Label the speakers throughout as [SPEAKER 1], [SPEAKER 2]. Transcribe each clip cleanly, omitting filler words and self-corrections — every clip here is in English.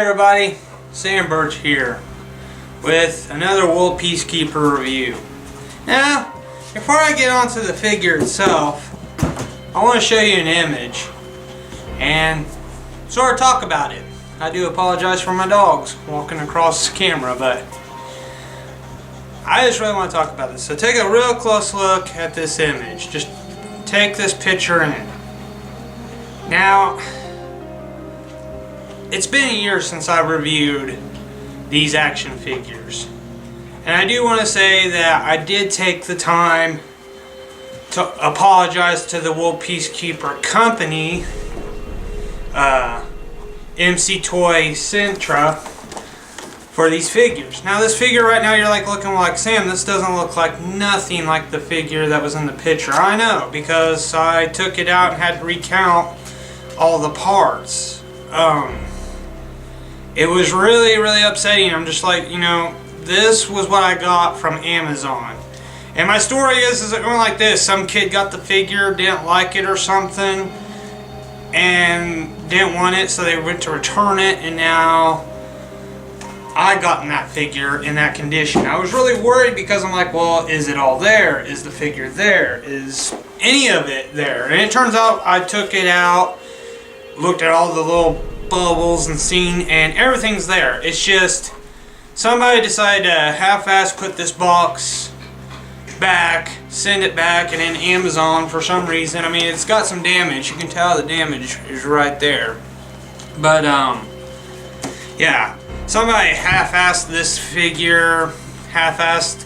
[SPEAKER 1] Everybody, Sam Birch here with another Wool Peacekeeper review. Now, before I get onto the figure itself, I want to show you an image and sort of talk about it. I do apologize for my dogs walking across the camera, but I just really want to talk about this. So take a real close look at this image. Just take this picture in. Now, it's been a year since I reviewed these action figures, and I do want to say that I did take the time to apologize to the Wool Peacekeeper Company, MC Toy Centra, for these figures. Now this figure right now, you're like looking like, Sam, this doesn't look like nothing like the figure that was in the picture. I know, because I took it out and had to recount all the parts. It was really upsetting. I'm just like, this was what I got from Amazon. And my story is it went like this. Some kid got the figure, didn't like it or something, and didn't want it, so they went to return it, and now I gotten that figure in that condition. I was really worried because I'm like, well, is it all there? Is the figure there? Is any of it there? And it turns out I took it out, looked at all the little bubbles and seen, and everything's there. It's just somebody decided to half-ass put this box back, send it back, and then Amazon, for some reason, I mean, it's got some damage. You can tell the damage is right there. But yeah, somebody half-assed this figure, half-assed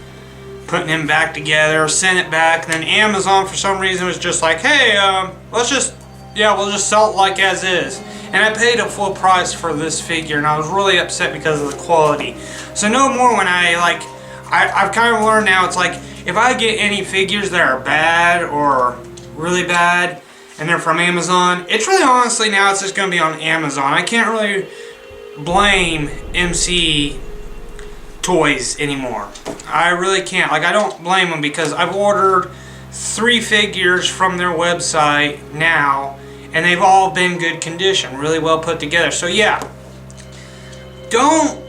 [SPEAKER 1] putting him back together, sent it back, and then Amazon for some reason was just like, hey, we'll just sell it like as is. And I paid a full price for this figure, and I was really upset because of the quality. So no more when I've kind of learned now, it's like, if I get any figures that are bad or really bad, and they're from Amazon, it's really honestly now it's just going to be on Amazon. I can't really blame MC Toys anymore. I really can't. Like, I don't blame them because I've ordered 3 figures from their website now, and they've all been good condition, really well put together. So yeah, don't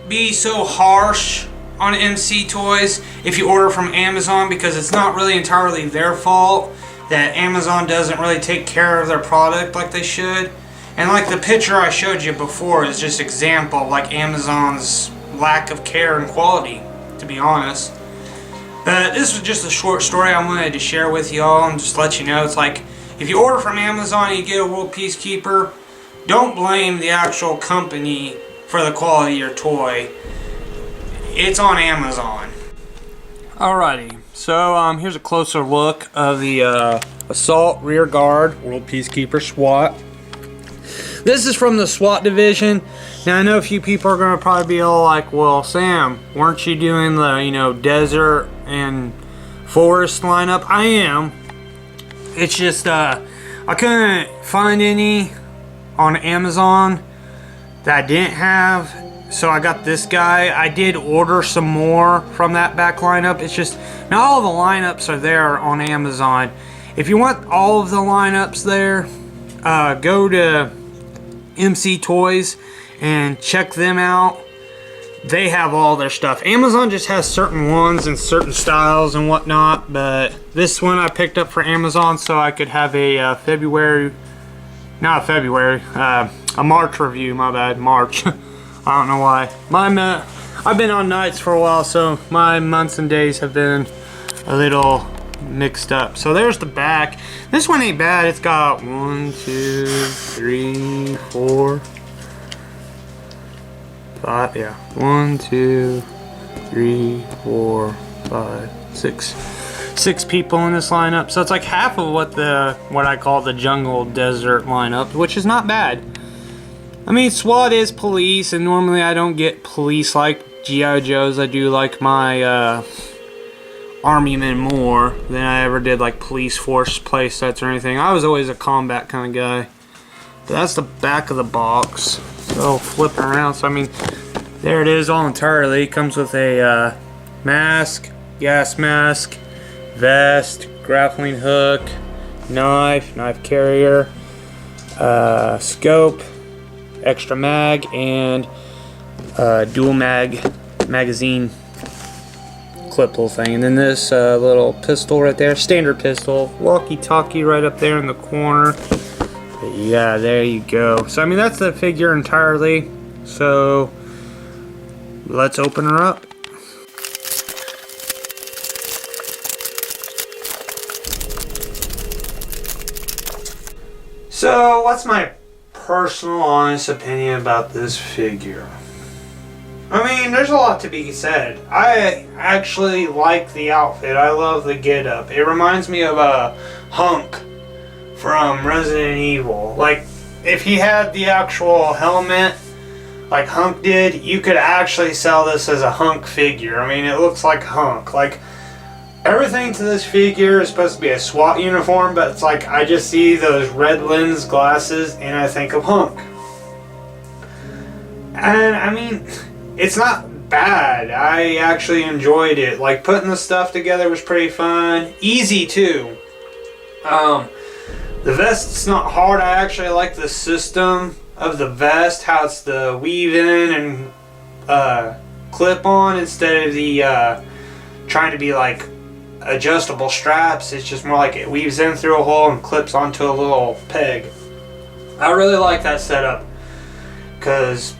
[SPEAKER 1] be so harsh on MC Toys if you order from Amazon, because it's not really entirely their fault that Amazon doesn't really take care of their product like they should. And like the picture I showed you before is just example of like Amazon's lack of care and quality, to be honest. But this was just a short story I wanted to share with y'all and just let you know, it's like, if you order from Amazon and you get a Wool Peacekeeper, don't blame the actual company for the quality of your toy. It's on Amazon. Alrighty, so here's a closer look of the Assault Rear Guard Wool Peacekeeper SWAT. This is from the SWAT division. Now I know a few people are going to probably be all like, well, Sam, weren't you doing the, desert and forest lineup? I am. It's just, I couldn't find any on Amazon that I didn't have, so I got this guy. I did order some more from that back lineup. It's just, not all the lineups are there on Amazon. If you want all of the lineups there, go to MC Toys and check them out. They have all their stuff. Amazon just has certain ones and certain styles and whatnot, but this one I picked up for Amazon so I could have a a March review, my bad, March. I don't know why. I've been on nights for a while, so my months and days have been a little mixed up. So there's the back. This one ain't bad. It's got 1, 2, 3, 4, 5, yeah. 1, 2, 3, 4, 5, 6. 6 people in this lineup. So it's like half of what I call the jungle desert lineup, which is not bad. I mean, SWAT is police, and normally I don't get police like G.I. Joes. I do like my army men more than I ever did like police force play sets or anything. I was always a combat kind of guy. But that's the back of the box. So flipping around, so I mean, there it is all entirely. It comes with a mask, gas mask, vest, grappling hook, knife carrier, scope, extra mag and dual magazine clip little thing. And then this little pistol right there, standard pistol, walkie-talkie right up there in the corner. But yeah, there you go. So I mean, that's the figure entirely. So let's open her up. So what's my personal honest opinion about this figure? I mean, there's a lot to be said. I actually like the outfit. I love the get-up. It reminds me of a Hunk from Resident Evil. Like, if he had the actual helmet like Hunk did, you could actually sell this as a Hunk figure. I mean, it looks like Hunk. Like, everything to this figure is supposed to be a SWAT uniform, but it's like I just see those red lens glasses and I think of Hunk. And I mean, it's not bad. I actually enjoyed it. Like, putting the stuff together was pretty fun. Easy too. The vest's not hard. I actually like the system of the vest, how it's the weave in and clip on instead of the trying to be like adjustable straps. It's just more like it weaves in through a hole and clips onto a little peg. I really like that setup, because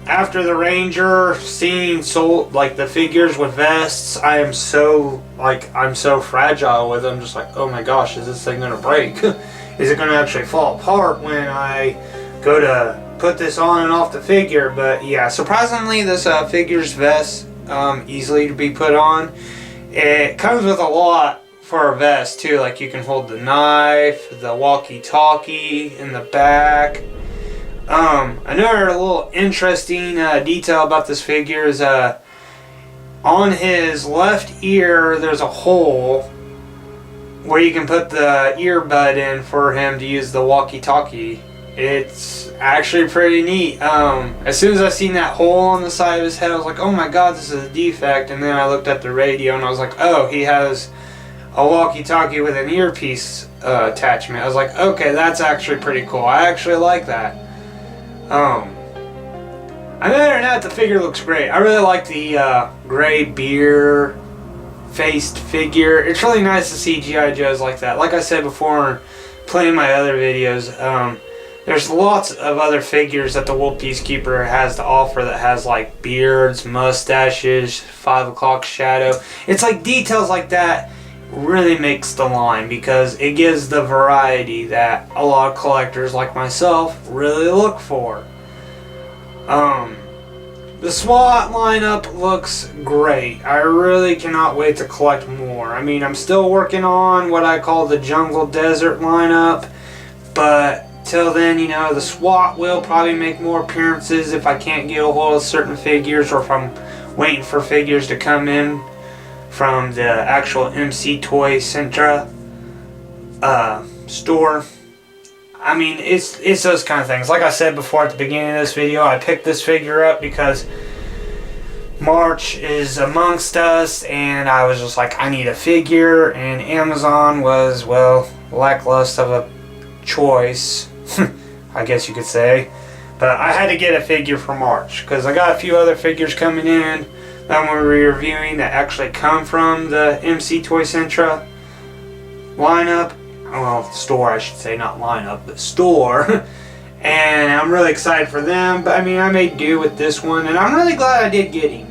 [SPEAKER 1] after the Ranger, seeing like the figures with vests, I'm so fragile with them. Just like, oh my gosh, is this thing gonna break? Is it gonna actually fall apart when I go to put this on and off the figure? But yeah, surprisingly, this figure's vest easily to be put on. It comes with a lot for a vest too. Like, you can hold the knife, the walkie-talkie in the back. Another little interesting detail about this figure is on his left ear there's a hole where you can put the earbud in for him to use the walkie-talkie. It's actually pretty neat. As soon as I seen that hole on the side of his head, I was like, oh my god, this is a defect. And then I looked at the radio and I was like, oh, he has a walkie-talkie with an earpiece attachment. I was like, okay, that's actually pretty cool. I actually like that. Other than that, the figure looks great. I really like the gray beer-faced figure. It's really nice to see G.I. Joes like that. Like I said before, playing my other videos, there's lots of other figures that the Wolf Peacekeeper has to offer that has like beards, mustaches, 5 o'clock shadow. It's like details like that really makes the line, because it gives the variety that a lot of collectors like myself really look for. The SWAT lineup looks great. I really cannot wait to collect more. I mean, I'm still working on what I call the Jungle Desert lineup, but till then, you know, the SWAT will probably make more appearances if I can't get a hold of certain figures, or if I'm waiting for figures to come in from the actual MC Toy Centra store. I mean, it's those kind of things. Like I said before at the beginning of this video, I picked this figure up because March is amongst us, and I was just like, I need a figure, and Amazon was, well, lackluster of a choice, I guess you could say. But I had to get a figure for March, because I got a few other figures coming in that I'm going to be reviewing that actually come from the MC Toy Centra lineup. Well, store I should say, not lineup, but store. And I'm really excited for them. But I mean, I made do with this one, and I'm really glad I did get him.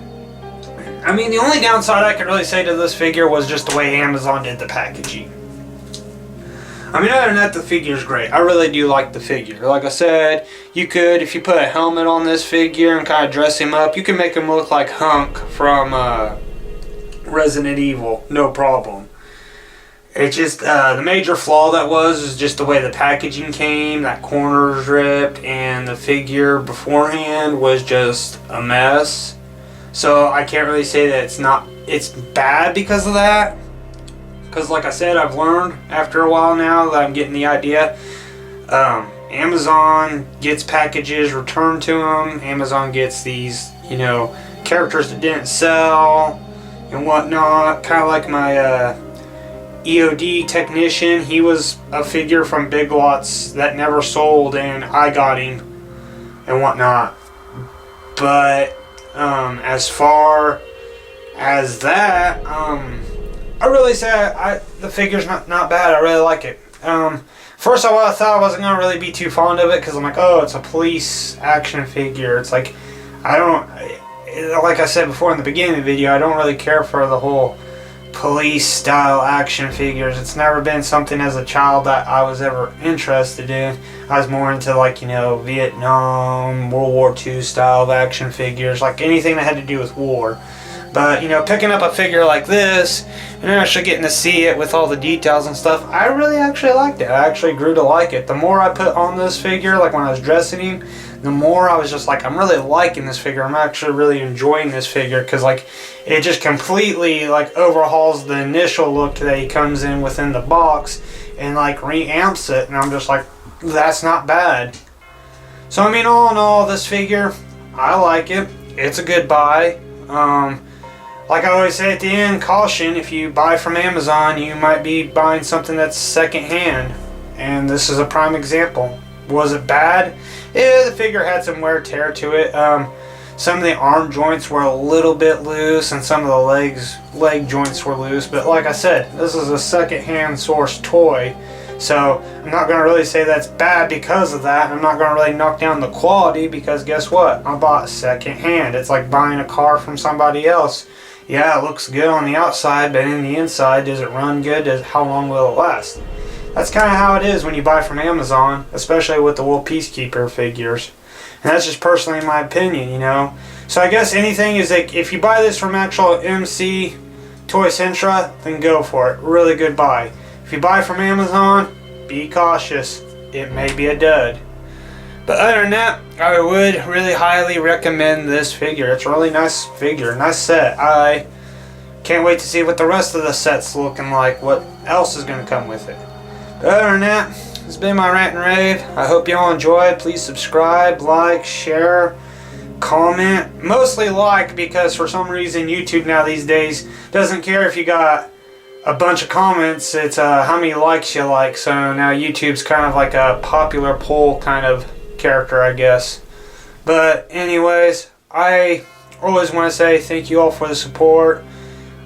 [SPEAKER 1] I mean, the only downside I could really say to this figure was just the way Amazon did the packaging. I mean, other than that, the figure's great. I really do like the figure. Like I said, you could, if you put a helmet on this figure and kind of dress him up, you can make him look like Hunk from Resident Evil, no problem. It's just, the major flaw that was just the way the packaging came, that corner's ripped, and the figure beforehand was just a mess. So I can't really say that it's bad because of that. Because like I said, I've learned after a while now that I'm getting the idea. Amazon gets packages returned to them. Amazon gets these, you know, characters that didn't sell and whatnot. Kind of like my EOD technician. He was a figure from Big Lots that never sold, and I got him. and whatnot. But as far as that, I really say the figure's not bad. I really like it. First of all, I thought I wasn't going to really be too fond of it because I'm like, oh, it's a police action figure. It's like, like I said before in the beginning of the video, I don't really care for the whole police style action figures. It's never been something as a child that I was ever interested in. I was more into, like, you know, Vietnam, World War II style of action figures, like anything that had to do with war. But, you know, picking up a figure like this and actually getting to see it with all the details and stuff, I really actually liked it. I actually grew to like it. The more I put on this figure, like when I was dressing him, the more I was just like, I'm really liking this figure. I'm actually really enjoying this figure because, like, it just completely, like, overhauls the initial look that he comes in within the box and, like, reamps it. And I'm just like, that's not bad. So, I mean, all in all, this figure, I like it. It's a good buy. Like I always say at the end, caution, if you buy from Amazon, you might be buying something that's secondhand. And this is a prime example. Was it bad? Yeah, the figure had some wear and tear to it. Some of the arm joints were a little bit loose and some of the leg joints were loose. But like I said, this is a secondhand sourced toy. So I'm not going to really say that's bad because of that. I'm not going to really knock down the quality because guess what? I bought secondhand. It's like buying a car from somebody else. Yeah, it looks good on the outside, but in the inside, does it run good? How long will it last? That's kind of how it is when you buy from Amazon, especially with the little Peacekeeper figures. And that's just personally my opinion, you know. So I guess anything is like, if you buy this from actual MC Toy Centra, then go for it. Really good buy. If you buy from Amazon, be cautious. It may be a dud. But other than that, I would really highly recommend this figure. It's a really nice figure, nice set. I can't wait to see what the rest of the set's looking like, what else is going to come with it. But other than that, this has been my rant and rave. I hope you all enjoyed. Please subscribe, like, share, comment. Mostly like, because for some reason YouTube now these days doesn't care if you got a bunch of comments. It's how many likes you like. So now YouTube's kind of like a popular poll kind of character, I guess. But anyways, I always want to say thank you all for the support.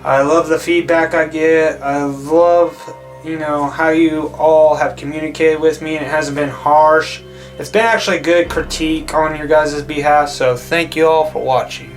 [SPEAKER 1] I love the feedback I get. I love, you know, how you all have communicated with me, and it hasn't been harsh. It's been actually good critique on your guys' behalf, so thank you all for watching.